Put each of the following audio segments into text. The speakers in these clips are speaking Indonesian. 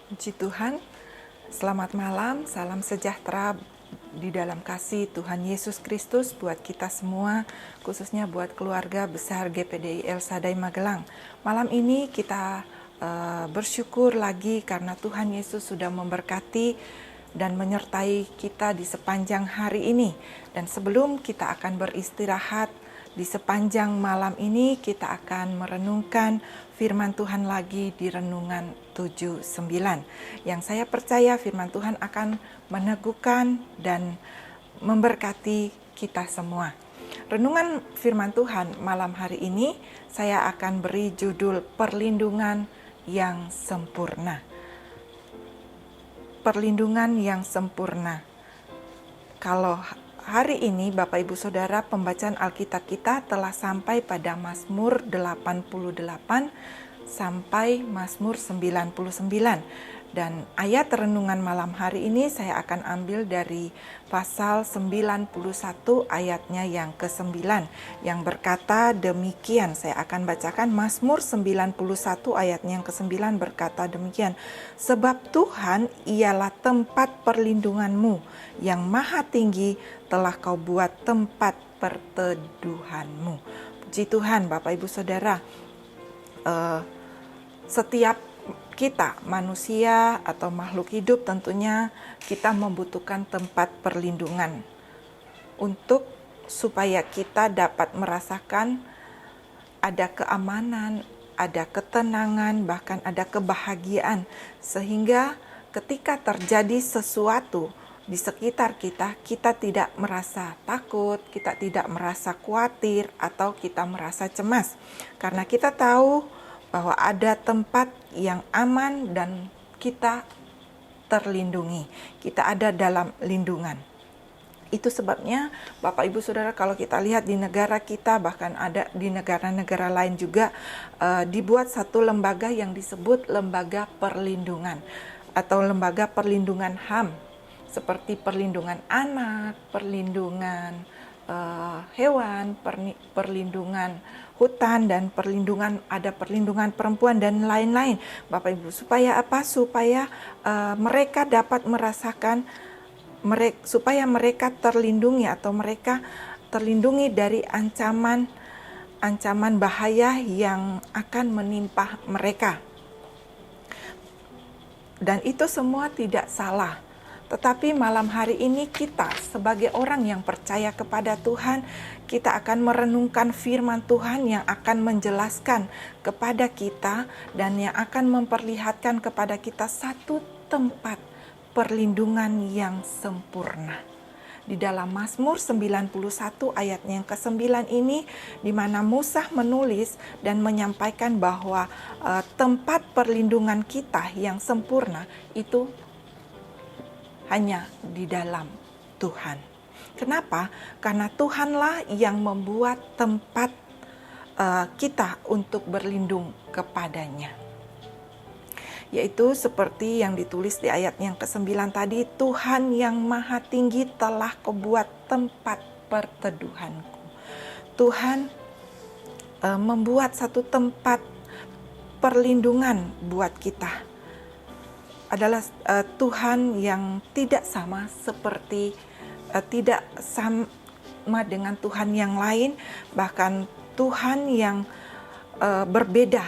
Puji Tuhan, selamat malam, salam sejahtera di dalam kasih Tuhan Yesus Kristus buat kita semua, khususnya buat keluarga besar GPDI El Shaddai Magelang. Malam ini kita bersyukur lagi karena Tuhan Yesus sudah memberkati dan menyertai kita di sepanjang hari ini. Dan sebelum kita akan beristirahat, di sepanjang malam ini kita akan merenungkan firman Tuhan lagi di renungan 7-9. Yang saya percaya firman Tuhan akan meneguhkan dan memberkati kita semua. Renungan firman Tuhan malam hari ini saya akan beri judul Perlindungan yang Sempurna. Perlindungan yang sempurna. Kalau hari ini Bapak Ibu Saudara, pembacaan Alkitab kita telah sampai pada Mazmur 88 sampai Mazmur 99. Dan ayat renungan malam hari ini saya akan ambil dari pasal 91 ayatnya yang ke-9 yang berkata demikian. Saya akan bacakan Mazmur 91 ayatnya yang ke-9 berkata demikian. Sebab Tuhan ialah tempat perlindunganmu, yang maha tinggi telah kau buat tempat perteduhanmu. Puji Tuhan Bapak Ibu Saudara, setiap kita manusia atau makhluk hidup tentunya kita membutuhkan tempat perlindungan untuk supaya kita dapat merasakan ada keamanan, ada ketenangan, bahkan ada kebahagiaan, sehingga ketika terjadi sesuatu di sekitar kita, kita tidak merasa takut, kita tidak merasa khawatir, atau kita merasa cemas. Karena kita tahu bahwa ada tempat yang aman dan kita terlindungi. Kita ada dalam lindungan. Itu sebabnya Bapak Ibu Saudara, kalau kita lihat di negara kita, bahkan ada di negara-negara lain juga, dibuat satu lembaga yang disebut lembaga perlindungan atau lembaga perlindungan HAM, seperti perlindungan anak, perlindungan hewan, perlindungan hutan, dan ada perlindungan perempuan dan lain-lain. Bapak Ibu, supaya apa? Supaya mereka dapat merasakan, supaya mereka terlindungi atau mereka terlindungi dari ancaman bahaya yang akan menimpa mereka. Dan itu semua tidak salah. Tetapi malam hari ini kita sebagai orang yang percaya kepada Tuhan, kita akan merenungkan firman Tuhan yang akan menjelaskan kepada kita dan yang akan memperlihatkan kepada kita satu tempat perlindungan yang sempurna. Di dalam Mazmur 91 ayatnya yang ke-9 ini, di mana Musa menulis dan menyampaikan bahwa tempat perlindungan kita yang sempurna itu hanya di dalam Tuhan. Kenapa? Karena Tuhanlah yang membuat tempat kita untuk berlindung kepadanya. Yaitu seperti yang ditulis di ayat yang ke-9 tadi, Tuhan yang maha tinggi telah kau buat tempat perteduhanku. Tuhan membuat satu tempat perlindungan buat kita. Adalah Tuhan yang tidak sama seperti tidak sama dengan Tuhan yang lain, bahkan Tuhan yang berbeda,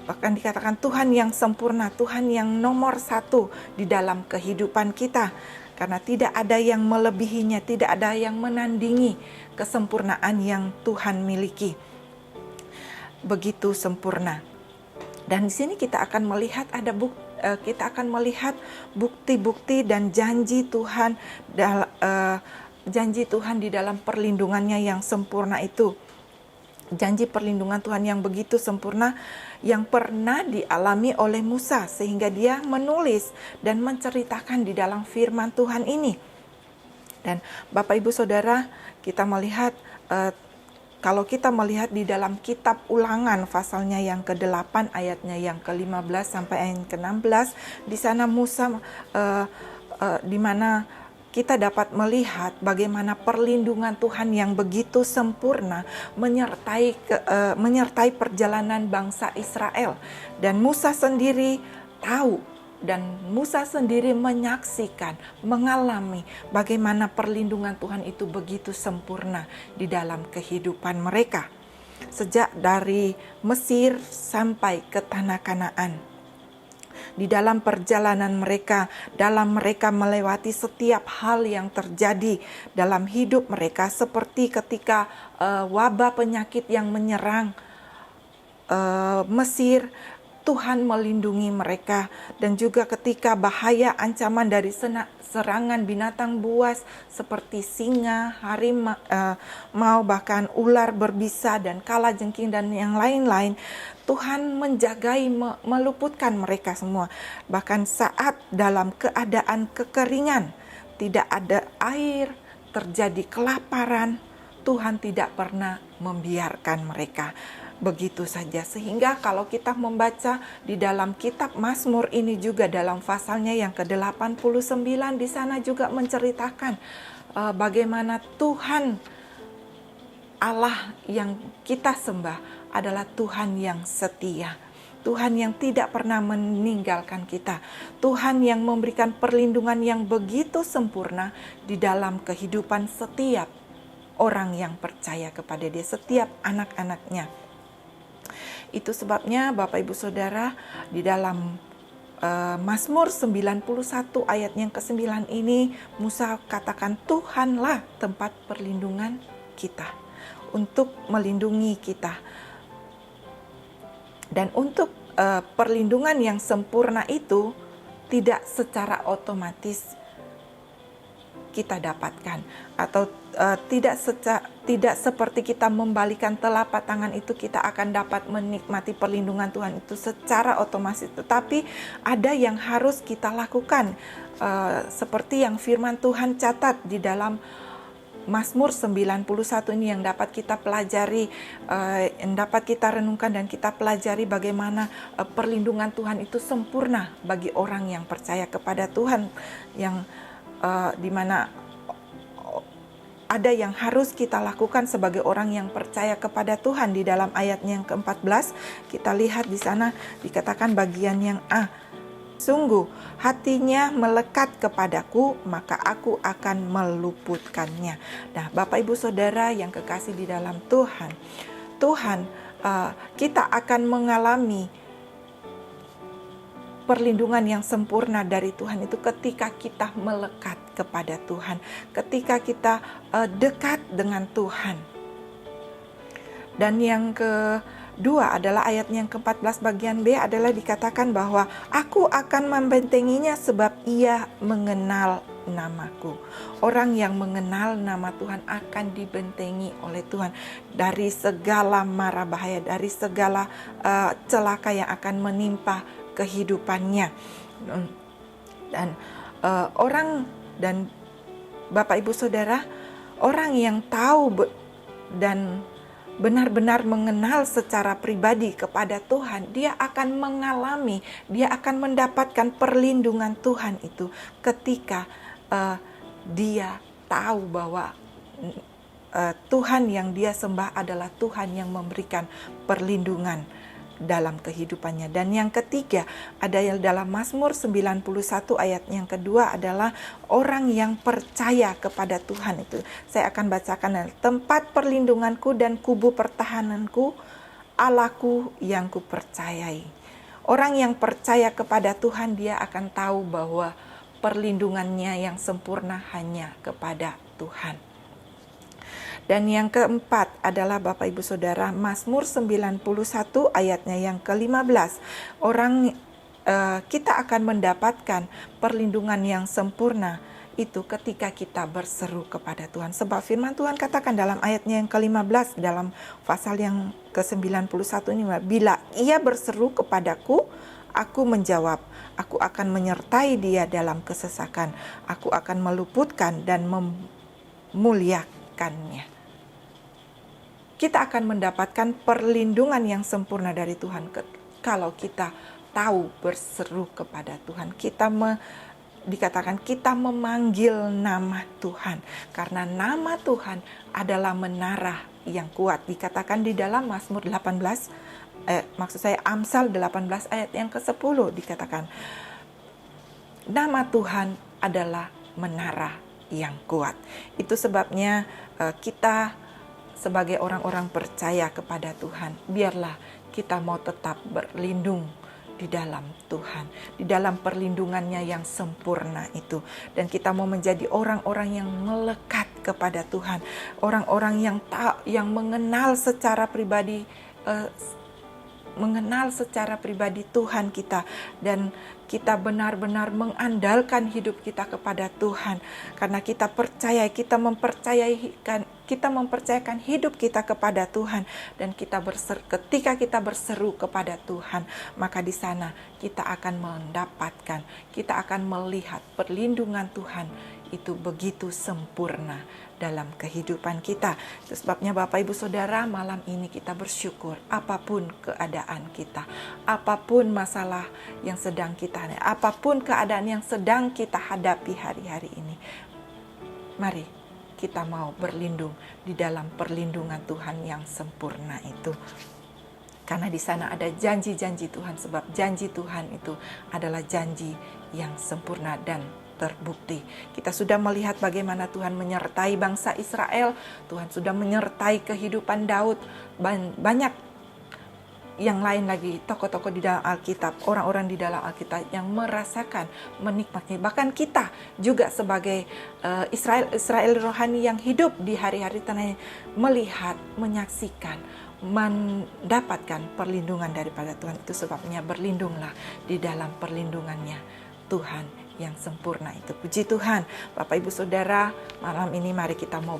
bahkan dikatakan Tuhan yang sempurna, Tuhan yang nomor satu di dalam kehidupan kita, karena tidak ada yang melebihinya, tidak ada yang menandingi kesempurnaan yang Tuhan miliki. Begitu sempurna. Dan di sini kita akan melihat bukti-bukti dan janji Tuhan di dalam perlindungannya yang sempurna itu. Janji perlindungan Tuhan yang begitu sempurna yang pernah dialami oleh Musa, sehingga dia menulis dan menceritakan di dalam firman Tuhan ini. Dan Bapak Ibu Saudara, kita melihat kalau kita melihat di dalam kitab Ulangan pasalnya yang ke-8 ayatnya yang ke-15 sampai ayat ke-16, di sana Musa di mana kita dapat melihat bagaimana perlindungan Tuhan yang begitu sempurna menyertai perjalanan bangsa Israel. Dan Musa sendiri tahu dan Musa sendiri menyaksikan, mengalami bagaimana perlindungan Tuhan itu begitu sempurna di dalam kehidupan mereka. Sejak dari Mesir sampai ke tanah Kanaan. Di dalam perjalanan mereka, dalam mereka melewati setiap hal yang terjadi dalam hidup mereka, seperti ketika wabah penyakit yang menyerang Mesir, Tuhan melindungi mereka. Dan juga ketika bahaya ancaman dari serangan binatang buas seperti singa, harimau, bahkan ular berbisa dan kalajengking dan yang lain-lain, Tuhan menjagai, meluputkan mereka semua. Bahkan saat dalam keadaan kekeringan, tidak ada air, terjadi kelaparan, Tuhan tidak pernah membiarkan mereka begitu saja. Sehingga kalau kita membaca di dalam kitab Mazmur ini juga dalam pasalnya yang ke-89, di sana juga menceritakan bagaimana Tuhan Allah yang kita sembah adalah Tuhan yang setia. Tuhan yang tidak pernah meninggalkan kita. Tuhan yang memberikan perlindungan yang begitu sempurna di dalam kehidupan setiap orang yang percaya kepada Dia, setiap anak-anaknya. Itu sebabnya Bapak Ibu Saudara, di dalam Mazmur 91 ayat yang ke-9 ini, Musa katakan Tuhanlah tempat perlindungan kita, untuk melindungi kita. Dan untuk perlindungan yang sempurna itu tidak secara otomatis kita dapatkan, atau tidak seperti kita membalikan telapak tangan itu kita akan dapat menikmati perlindungan Tuhan itu secara otomatis. Tetapi ada yang harus kita lakukan, seperti yang firman Tuhan catat di dalam Mazmur 91 ini yang dapat kita pelajari, yang dapat kita renungkan dan kita pelajari bagaimana perlindungan Tuhan itu sempurna bagi orang yang percaya kepada Tuhan, yang dimana ada yang harus kita lakukan sebagai orang yang percaya kepada Tuhan. Di dalam ayatnya yang ke-14 kita lihat di sana dikatakan bagian yang A, sungguh hatinya melekat kepadaku, maka aku akan meluputkannya. Nah, Bapak Ibu Saudara yang kekasih di dalam Tuhan, kita akan mengalami perlindungan yang sempurna dari Tuhan itu ketika kita melekat kepada Tuhan, ketika kita dekat dengan Tuhan. Dan yang kedua adalah ayat yang ke-14 bagian B adalah dikatakan bahwa aku akan membentenginya sebab ia mengenal namaku. Orang yang mengenal nama Tuhan akan dibentengi oleh Tuhan dari segala mara bahaya, dari segala celaka yang akan menimpa kehidupannya. Dan dan Bapak Ibu Saudara, orang yang tahu dan benar-benar mengenal secara pribadi kepada Tuhan, dia akan mengalami, dia akan mendapatkan perlindungan Tuhan itu ketika dia tahu bahwa Tuhan yang dia sembah adalah Tuhan yang memberikan perlindungan dalam kehidupannya. Dan yang ketiga ada dalam Mazmur 91 ayat yang kedua adalah orang yang percaya kepada Tuhan itu. Saya akan bacakan, tempat perlindunganku dan kubu pertahananku, Allahku yang kupercayai. Orang yang percaya kepada Tuhan, dia akan tahu bahwa perlindungannya yang sempurna hanya kepada Tuhan. Dan yang keempat adalah Bapak Ibu Saudara, Mazmur 91 ayatnya yang ke-15. Kita akan mendapatkan perlindungan yang sempurna itu ketika kita berseru kepada Tuhan. Sebab firman Tuhan katakan dalam ayatnya yang ke-15 dalam pasal yang ke-91 ini, bila ia berseru kepadaku, aku menjawab, aku akan menyertai dia dalam kesesakan, aku akan meluputkan dan memuliakannya. Kita akan mendapatkan perlindungan yang sempurna dari Tuhan kalau kita tahu berseru kepada Tuhan. Dikatakan kita memanggil nama Tuhan, karena nama Tuhan adalah menara yang kuat. Dikatakan di dalam Mazmur 18, Amsal 18 ayat yang ke-10 dikatakan, Nama Tuhan adalah menara yang kuat. Itu sebabnya kita sebagai orang-orang percaya kepada Tuhan, biarlah kita mau tetap berlindung di dalam Tuhan, di dalam perlindungannya yang sempurna itu. Dan kita mau menjadi orang-orang yang melekat kepada Tuhan, orang-orang yang mengenal secara pribadi Tuhan kita, dan kita benar-benar mengandalkan hidup kita kepada Tuhan, karena kita mempercayakan hidup kita kepada Tuhan, dan ketika kita berseru kepada Tuhan, maka di sana kita akan melihat perlindungan Tuhan itu begitu sempurna dalam kehidupan kita. Itu sebabnya Bapak Ibu Saudara, malam ini kita bersyukur apapun keadaan kita, apapun masalah yang sedang kita hadapi, apapun keadaan yang sedang kita hadapi hari-hari ini. Mari kita mau berlindung di dalam perlindungan Tuhan yang sempurna itu. Karena di sana ada janji-janji Tuhan, sebab janji Tuhan itu adalah janji yang sempurna dan terbukti. Kita sudah melihat bagaimana Tuhan menyertai bangsa Israel, Tuhan sudah menyertai kehidupan Daud, banyak yang lain lagi, tokoh-tokoh di dalam Alkitab, orang-orang di dalam Alkitab yang merasakan, menikmati. Bahkan kita juga sebagai Israel rohani yang hidup di hari-hari tanah, melihat, menyaksikan, mendapatkan perlindungan daripada Tuhan. Itu sebabnya berlindunglah di dalam perlindungannya Tuhan yang sempurna itu. Puji Tuhan. Bapak Ibu Saudara, malam ini mari kita mau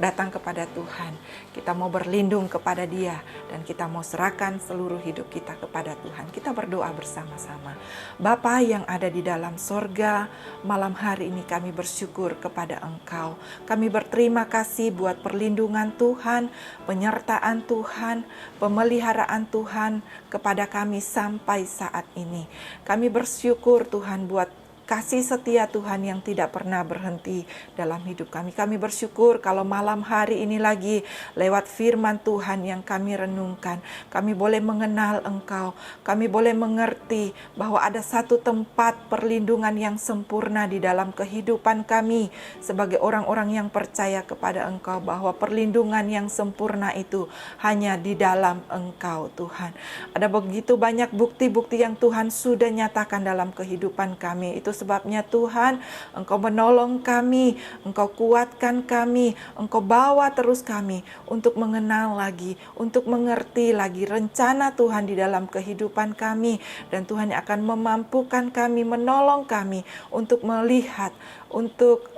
datang kepada Tuhan. Kita mau berlindung kepada Dia, dan kita mau serahkan seluruh hidup kita kepada Tuhan. Kita berdoa bersama-sama. Bapa yang ada di dalam sorga, malam hari ini kami bersyukur kepada Engkau. Kami berterima kasih buat perlindungan Tuhan, penyertaan Tuhan, pemeliharaan Tuhan kepada kami sampai saat ini. Kami bersyukur Tuhan buat kasih setia Tuhan yang tidak pernah berhenti dalam hidup kami. Kami bersyukur kalau malam hari ini lagi lewat firman Tuhan yang kami renungkan, kami boleh mengenal Engkau, kami boleh mengerti bahwa ada satu tempat perlindungan yang sempurna di dalam kehidupan kami sebagai orang-orang yang percaya kepada Engkau, bahwa perlindungan yang sempurna itu hanya di dalam Engkau Tuhan. Ada begitu banyak bukti-bukti yang Tuhan sudah nyatakan dalam kehidupan kami. Itu sebabnya Tuhan, Engkau menolong kami, Engkau kuatkan kami, Engkau bawa terus kami untuk mengenal lagi, untuk mengerti lagi rencana Tuhan di dalam kehidupan kami. Dan Tuhan yang akan memampukan kami, menolong kami untuk melihat, untuk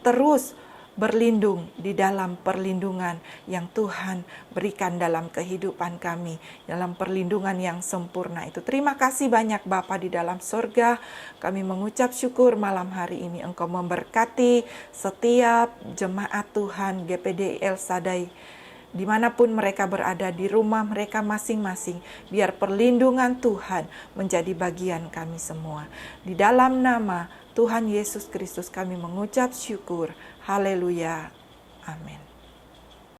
terus berlindung di dalam perlindungan yang Tuhan berikan dalam kehidupan kami, dalam perlindungan yang sempurna itu. Terima kasih banyak Bapa di dalam surga. Kami mengucap syukur malam hari ini Engkau memberkati setiap jemaat Tuhan GPD El Shaddai, dimanapun mereka berada, di rumah mereka masing-masing. Biar perlindungan Tuhan menjadi bagian kami semua. Di dalam nama Tuhan Yesus Kristus kami mengucap syukur. Haleluya. Amin.